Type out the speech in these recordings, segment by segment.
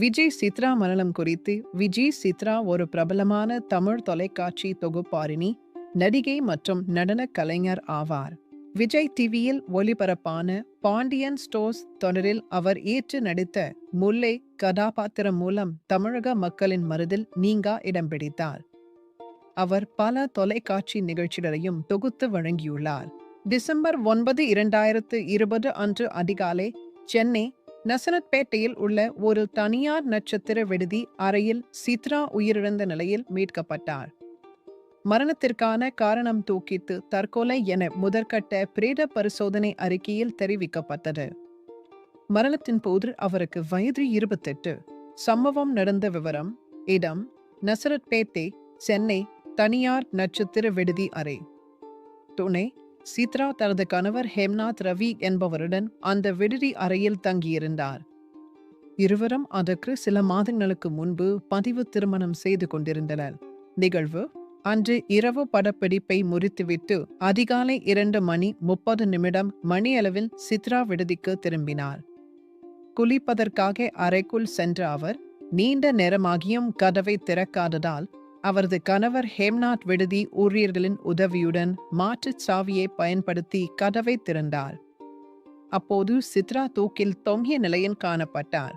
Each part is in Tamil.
விஜய் சித்ரா மரணம் குறித்து விஜய் சித்ரா ஒரு பிரபலமான தமிழ் தொலைக்காட்சி தொகுப்பாளினி, நடிகை மற்றும் நடன கலைஞர் ஆவார். விஜய் டிவியில் ஒளிபரப்பான பாண்டியன் ஸ்டோர்ஸ் தொடரில் அவர் ஏற்று நடித்த முல்லை கதாபாத்திரம் மூலம் தமிழக மக்களின் மனதில் நீங்கா இடம் பிடித்தார். அவர் பல தொலைக்காட்சி நிகழ்ச்சிகளையும் தொகுத்து வழங்கியுள்ளார். டிசம்பர் 9, 2020 அன்று அதிகாலை சென்னை நசரத்பேட்டையில் உள்ள ஒரு தனியார் நட்சத்திர விடுதி அறையில் சித்ரா உயிரிழந்த நிலையில் மீட்கப்பட்டார். மரணத்திற்கான காரணம் தூக்கிட்டு தற்கொலை என முதற்கட்ட பிரேத பரிசோதனை அறிக்கையில் தெரிவிக்கப்பட்டது. மரணத்தின் போது அவருக்கு வயது 28. சம்பவம் நடந்த விவரம்: இடம் நசரத்பேட்டை, சென்னை, தனியார் நட்சத்திர விடுதி அறை. துணை: சித்ரா தனது கணவர் ஹேம்நாத் ரவி என்பவருடன் அந்த விடுதி அறையில் தங்கியிருந்தார். இருவரும் அதற்கு சில மாதங்களுக்கு முன்பு பதிவு திருமணம் செய்து கொண்டிருந்தனர். நிகழ்வு அன்று இரவு படப்பிடிப்பை முடித்துவிட்டு அதிகாலை 2:30 மணியளவில் சித்ரா விடுதிக்கு திரும்பினார். குளிப்பதற்காக அறைக்குள் சென்ற அவர் நீண்ட நேரமாகியும் கதவை திறக்காததால் அவரது கணவர் ஹேம்நாத் விடுதி ஊழியர்களின் உதவியுடன் மாற்றுச் சாவியை பயன்படுத்தி கதவை திறந்தார். அப்போது சித்ரா தூக்கில் தொங்கிய நிலையில் காணப்பட்டார்.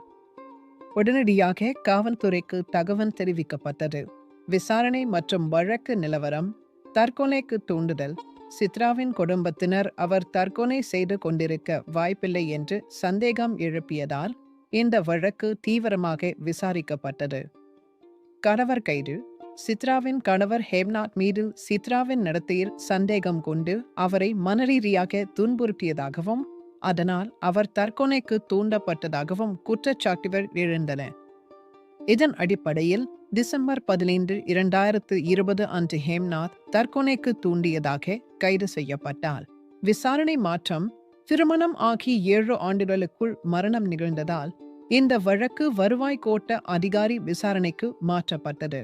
உடனடியாக காவல்துறைக்கு தகவல் தெரிவிக்கப்பட்டது. விசாரணை மற்றும் வழக்கு நிலவரம்: தற்கொலைக்கு தூண்டுதல். சித்ராவின் குடும்பத்தினர் அவர் தற்கொலை செய்து கொண்டிருக்க வாய்ப்பில்லை என்று சந்தேகம் எழுப்பியதால் இந்த வழக்கு தீவிரமாக விசாரிக்கப்பட்டது. கணவர் கைது. சித்ராவின் கணவர் ஹேம்நாத் மீது சித்ராவின் நடத்தையில் சந்தேகம் கொண்டு அவரை மனரீதியாக துன்புறுத்தியதாகவும் அதனால் அவர் தற்கொலைக்கு தூண்டப்பட்டதாகவும் குற்றச்சாட்டுகள் எழுந்தன. இதன் அடிப்படையில் டிசம்பர் 15, 2020 அன்று ஹேம்நாத் தற்கொலைக்கு தூண்டியதாக கைது செய்யப்பட்டார். விசாரணை மாற்றம்: திருமணம் ஆகி 7 ஆண்டுகளுக்குள் மரணம் நிகழ்ந்ததால் இந்த வழக்கு வருவாய் கோட்ட அதிகாரி விசாரணைக்கு மாற்றப்பட்டது.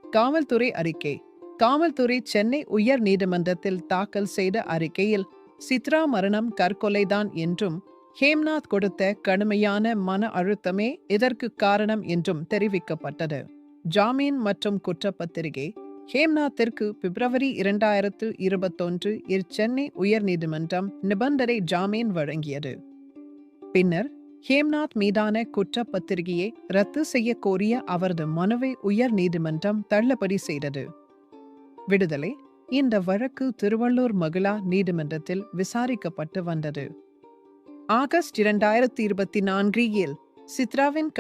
காவல்துறை அறிக்கை: காவல்துறை சென்னை உயர் நீதிமன்றத்தில் தாக்கல் செய்த அறிக்கையில் சித்ரா மரணம் தற்கொலைதான் என்றும் ஹேம்நாத் கொடுத்த கடுமையான மன அழுத்தமே இதற்கு காரணம் என்றும் தெரிவிக்கப்பட்டது. ஜாமீன் மற்றும் குற்றப்பத்திரிகை: ஹேம்நாத்திற்கு பிப்ரவரி 2021 சென்னை உயர் நீதிமன்றம் நிபந்தனை ஜாமீன் வழங்கியது. பின்னர் ஹேம்நாத் மீதான குற்றப்பத்திரிகையை ரத்து செய்ய கோரிய அவரது மனுவை உயர் நீதிமன்றம் தள்ளுபடி செய்தது. விடுதலை: இந்த வழக்கு திருவள்ளூர் மகிழா நீதிமன்றத்தில் விசாரிக்கப்பட்டு வந்தது. ஆகஸ்ட் 2024 சித்ராவின்